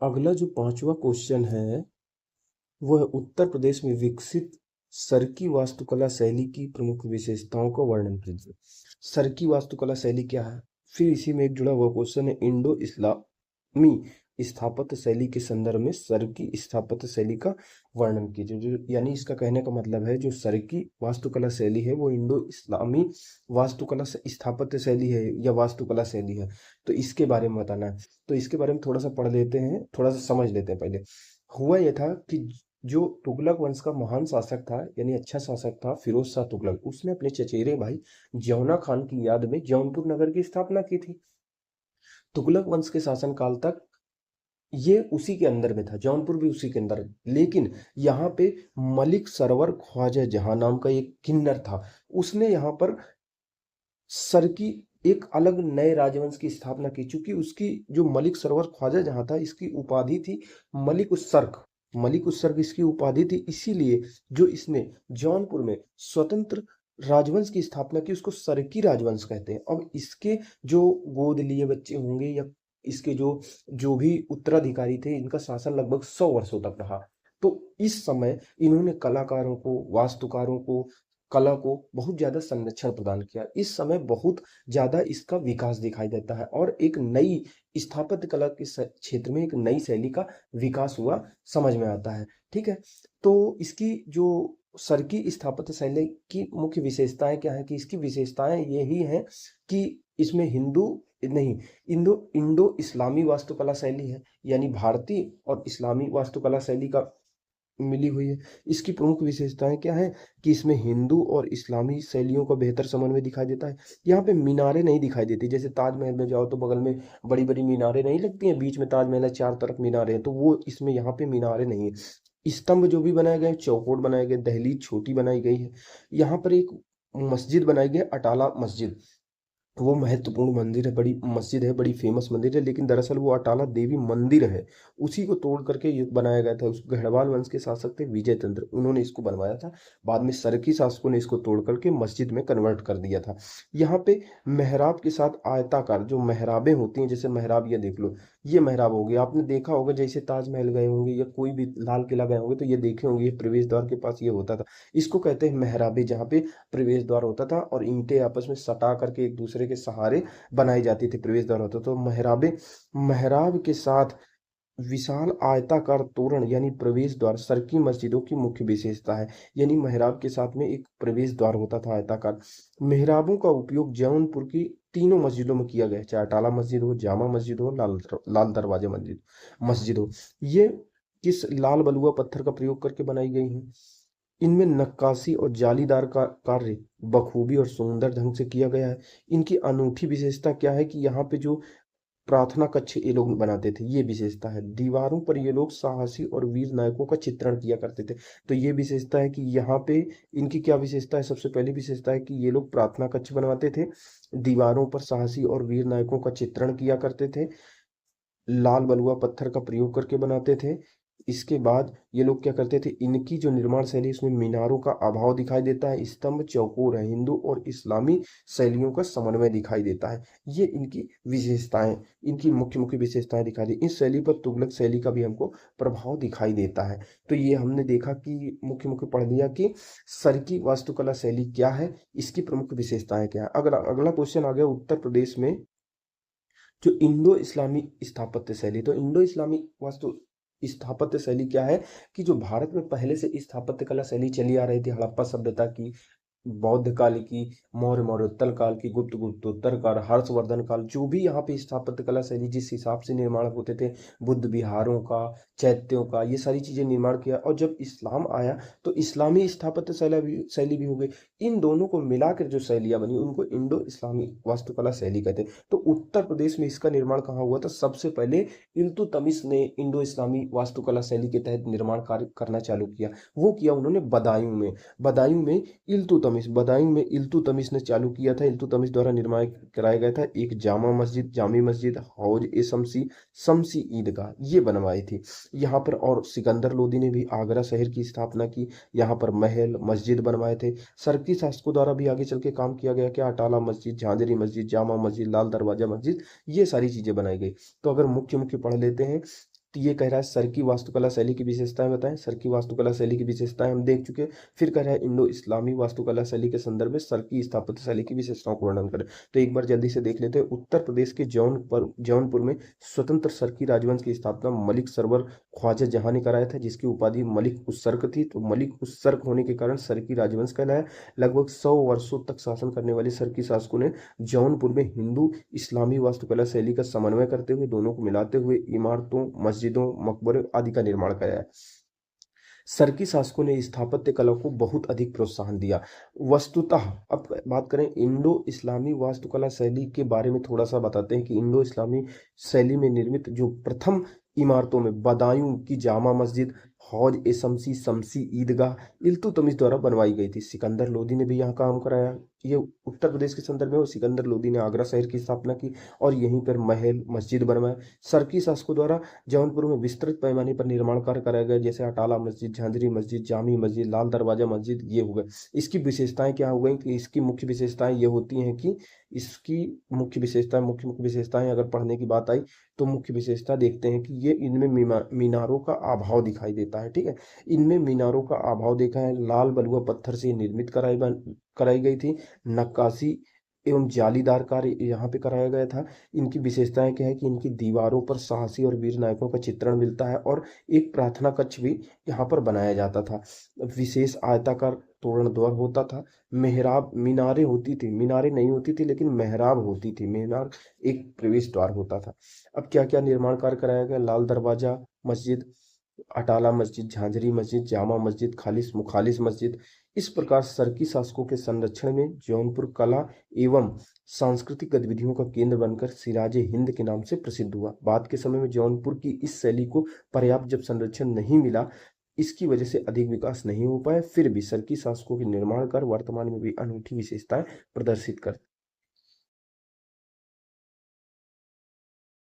अगला जो पांचवा क्वेश्चन है वो है उत्तर प्रदेश में विकसित सरकी वास्तुकला शैली की प्रमुख विशेषताओं का वर्णन कीजिए। सरकी वास्तुकला शैली क्या है? फिर इसी में एक जुड़ा हुआ क्वेश्चन है इंडो इस्लामी स्थापत्य शैली के संदर्भ में सरकी स्थापत्य शैली का वर्णन कीजिए। जो यानी इसका कहने का मतलब है जो सरकी वास्तुकला शैली है वो इंडो इस्लामी वास्तुकला स्थापत्य शैली है या वास्तुकला शैली है, तो इसके बारे में बताना है। तो इसके बारे में थोड़ा सा पढ़ लेते हैं, थोड़ा सा समझ लेते हैं पहले। हुआ यह था कि जो तुगलक वंश का महान शासक था यानी अच्छा शासक था फिरोज शाह तुगलक, उसने अपने चचेरे भाई जौना खान की याद में जौनपुर नगर की स्थापना की थी। तुगलक वंश के शासनकाल तक ये उसी के अंदर में था, जौनपुर भी उसी के अंदर, लेकिन यहाँ पे मलिक सरवर ख्वाजा जहां नाम का एक किन्नर था, उसने यहाँ पर सर की एक अलग नए राजवंश की स्थापना की। चूंकि उसकी जो मलिक सरवर ख्वाजा जहां था, इसकी उपाधि थी मलिक उत्सर्ग। मलिक उत्सर्ग इसकी उपाधि थी, इसीलिए जो इसने जौनपुर में स्वतंत्र राजवंश की स्थापना की उसको सरकी राजवंश कहते हैं। अब इसके जो गोद लिए बच्चे होंगे या इसके जो जो भी उत्तराधिकारी थे, इनका शासन लगभग 100 वर्षों तक रहा। तो इस समय इन्होंने कलाकारों को, वास्तुकारों को, कला को बहुत ज्यादा संरक्षण प्रदान किया। इस समय बहुत ज्यादा इसका विकास दिखाई देता है और एक नई स्थापत्य कला के क्षेत्र में एक नई शैली का विकास हुआ समझ में आता है। ठीक है, तो इसकी जो सरकी स्थापत्य शैली की मुख्य विशेषताएं क्या है कि इसकी विशेषताएं यही हैं कि इसमें हिंदू नहीं, इंडो इंडो इस्लामी वास्तुकला शैली है, यानी भारतीय और इस्लामी वास्तुकला शैली का मिली हुई है। इसकी प्रमुख विशेषताएं क्या है कि इसमें हिंदू और इस्लामी शैलियों का बेहतर समन्वय दिखाई देता है। यहाँ पे मीनारें नहीं दिखाई देती, जैसे ताजमहल में जाओ तो बगल में बड़ी बड़ी मीनारें नहीं लगती हैं, बीच में ताजमहल है, चार तरफ मीनारें हैं, तो वो इसमें यहाँ पे मीनारें नहीं है। स्तंभ जो भी बनाए गए, चौकोर बनाए गए, दहलीज छोटी बनाई गई है। यहाँ पर एक मस्जिद बनाई गई, अटाला मस्जिद। वो महत्वपूर्ण मंदिर है, बड़ी मस्जिद है, बड़ी फेमस मंदिर है, लेकिन दरअसल वो अटाला देवी मंदिर है। उसी को तोड़ करके ये बनाया गया था। उस गढ़वाल वंश के शासक थे विजय तंत्र, उन्होंने इसको बनवाया था। बाद में सरकी शासकों ने इसको तोड़ करके मस्जिद में कन्वर्ट कर दिया था। यहाँ पे मेहराब के साथ आयताकार जो मेहराबें होती हैं, जैसे मेहराब ये देख लो, ये मेहराब हो गया। आपने देखा होगा जैसे ताजमहल गए होंगे या कोई भी लाल किला गए होंगे तो ये देखे होंगे, ये प्रवेश द्वार के पास ये होता था। इसको कहते हैं मेहराबे, जहाँ पे प्रवेश द्वार होता था और ईंटें आपस में सटा करके एक दूसरे के सहारे बनाई जाती थी, प्रवेश द्वार होता। तो मेहराबे, मेहराब के साथ विशाल आयताकार तोरण यानी प्रवेश द्वार सरकी मस्जिदों की मुख्य विशेषता है। यानी मेहराब के साथ में एक प्रवेश द्वार होता था आयताकार। मेहराबों का उपयोग जौनपुर की तीनों मस्जिदों में किया गया है, चाहे अटाला मस्जिद हो, जामा मस्जिद हो, लाल दरवाजा मस्जिद मस्जिद हो। ये किस लाल बलुआ पत्थर का प्रयोग करके बनाई गई हैं। इनमें नक्काशी और जालीदार का कार्य बखूबी और सुंदर ढंग से किया गया है। इनकी अनूठी विशेषता क्या है कि यहाँ पे जो प्रार्थना कक्ष ये लोग बनाते थे, ये विशेषता है। दीवारों पर ये लोग साहसी और वीर नायकों का चित्रण किया करते थे। तो ये विशेषता है कि यहाँ पे इनकी क्या विशेषता है। सबसे पहली विशेषता है कि ये लोग प्रार्थना कक्ष बनवाते थे, दीवारों पर साहसी और वीर नायकों का चित्रण किया करते थे, लाल बलुआ पत्थर का प्रयोग करके बनाते थे। इसके बाद ये लोग क्या करते थे, इनकी जो निर्माण शैली इसमें मीनारों का अभाव दिखाई देता है, स्तंभ चौकोर है, हिंदू और इस्लामी शैलियों का समन्वय दिखाई देता है। ये इनकी विशेषताएं, इनकी मुख्य मुख्य विशेषताएं दिखाई दी। इस शैली पर तुगलक शैली का भी हमको प्रभाव दिखाई देता है। तो ये हमने देखा कि मुख्य मुख्य पढ़ लिया कि सरकी वास्तुकला शैली क्या है, इसकी प्रमुख विशेषताएं क्या है। अगला अगला क्वेश्चन आ गया उत्तर प्रदेश में जो इंडो इस्लामी स्थापत्य शैली। तो इंडो इस्लामी वास्तु स्थापत्य शैली क्या है कि जो भारत में पहले से स्थापत्य कला शैली चली आ रही थी, हड़प्पा सभ्यता की, बौद्ध काल की, मौर्य मौर्योत्तर काल की, गुप्त गुप्तोत्तर काल, हर्षवर्धन काल, जो भी यहाँ पे स्थापत्य कला शैली जिस हिसाब से निर्माण होते थे, बुद्ध विहारों का, चैत्यों का, ये सारी चीजें निर्माण किया। और जब इस्लाम आया तो इस्लामी स्थापत्य शैली भी हो गई। इन दोनों को मिलाकर जो शैलियां बनी उनको इंडो इस्लामी वास्तुकला शैली कहते हैं। तो उत्तर प्रदेश में इसका निर्माण कहाँ हुआ था? सबसे पहले इल्तुतमिश ने इंडो इस्लामी वास्तुकला शैली के तहत निर्माण कार्य करना चालू किया। वो किया उन्होंने बदायूं में। बदायूं में बदायूं में इल्तुतमिश ने चालू किया था। इल्तुतमिश द्वारा निर्माण कराया गया था एक जामा मस्जिद, जामी मस्जिद, हौज ए शमसी, शमसी ईदगाह, ये बनवाई थी यहाँ पर। और सिकंदर लोदी ने भी आगरा शहर की स्थापना की, यहाँ पर महल मस्जिद बनवाए थे। सरकी शासकों द्वारा भी आगे चल के काम किया गया, क्या अटाला मस्जिद, झांझरी मस्जिद, जामा मस्जिद, लाल दरवाजा मस्जिद, ये सारी चीजें बनाई गई। तो अगर मुख्य मुख्य पढ़ लेते हैं तो ये कह रहा है सर की वास्तुकला शैली की विशेषताएं बताएं। सर की वास्तुकला शैली की विशेषताएं हम देख चुके हैं। फिर कह रहा है इंडो इस्लामी वास्तुकला शैली के संदर्भ में सर की स्थापत्य शैली की विशेषताओं को वर्णन करें। तो एक बार जल्दी से देख लेते हैं। उत्तर प्रदेश के जौनपुर में स्वतंत्र सरकी राजवंश की स्थापना मलिक सरवर ख्वाजा जहां ने कराया था, जिसकी उपाधि मलिक उस्सर्क थी। तो मलिक उस्सर्क होने के कारण सरकी राजवंश कहलाया। लगभग 100 वर्षों तक शासन करने वाले सरकी शासकों ने जौनपुर में हिंदू इस्लामी वास्तुकला शैली का समन्वय करते हुए, दोनों को मिलाते हुए इमारतों, मस्जिदों, मकबरों आदि का निर्माण कराया। सरकी शासकों ने स्थापत्य कला को बहुत अधिक प्रोत्साहन दिया। वस्तुतः अब बात करें इंडो इस्लामी वास्तुकला शैली के बारे में, थोड़ा सा बताते हैं कि इंडो इस्लामी शैली में निर्मित जो प्रथम इमारतों में बदायूं की जामा मस्जिद, हौज ए शमसी शमसी ईदगाह इल्तुतमिश द्वारा बनवाई गई थी। सिकंदर लोदी ने भी यहाँ काम कराया। ये उत्तर प्रदेश के संदर्भ में, सिकंदर लोदी ने आगरा शहर की स्थापना की और यहीं पर महल मस्जिद बनवाए। सरकी शासकों द्वारा जौनपुर में विस्तृत पैमाने पर निर्माण कार्य कराए गए, जैसे अटाला मस्जिद, झांझरी मस्जिद, जामी मस्जिद, लाल दरवाजा मस्जिद, ये हो गए। इसकी विशेषताएं क्या हो गई कि इसकी मुख्य विशेषताएं ये होती हैं कि इसकी मुख्य विशेषताएं अगर पढ़ने की बात आई तो मुख्य विशेषता देखते हैं कि ये इनमें मीनारों का अभाव दिखाई देता है। ठीक है, इनमें मीनारों का अभाव देखा है। लाल बलुआ पत्थर से निर्मित कराई गई थी। नक्काशी एवं जालीदार कार्य यहाँ पे कराया गया था। इनकी विशेषताएं क्या है कि इनकी दीवारों पर साहसी और वीर नायकों का चित्रण मिलता है और एक प्रार्थना कक्ष भी यहाँ पर बनाया जाता था। विशेष आयताकार तोरण द्वार होता था। मेहराब मीनारें होती थी, मीनारें नहीं होती थी लेकिन मेहराब होती थी। मीनार एक प्रवेश द्वार होता था। अब क्या क्या निर्माण कार्य कराया गया? लाल दरवाजा मस्जिद, अटाला मस्जिद, झांझरी मस्जिद, जामा मस्जिद, खालिस मुखालिस मस्जिद। इस प्रकार सरकी शासकों के संरक्षण में जौनपुर कला एवं सांस्कृतिक गतिविधियों का केंद्र बनकर सिराजे हिंद के नाम से प्रसिद्ध हुआ। बाद के समय में जौनपुर की इस शैली को पर्याप्त जब संरक्षण नहीं मिला, इसकी वजह से अधिक विकास नहीं हो पाया, फिर भी सरकी शासकों के निर्माण कर वर्तमान में भी अनूठी विशेषताएं प्रदर्शित करते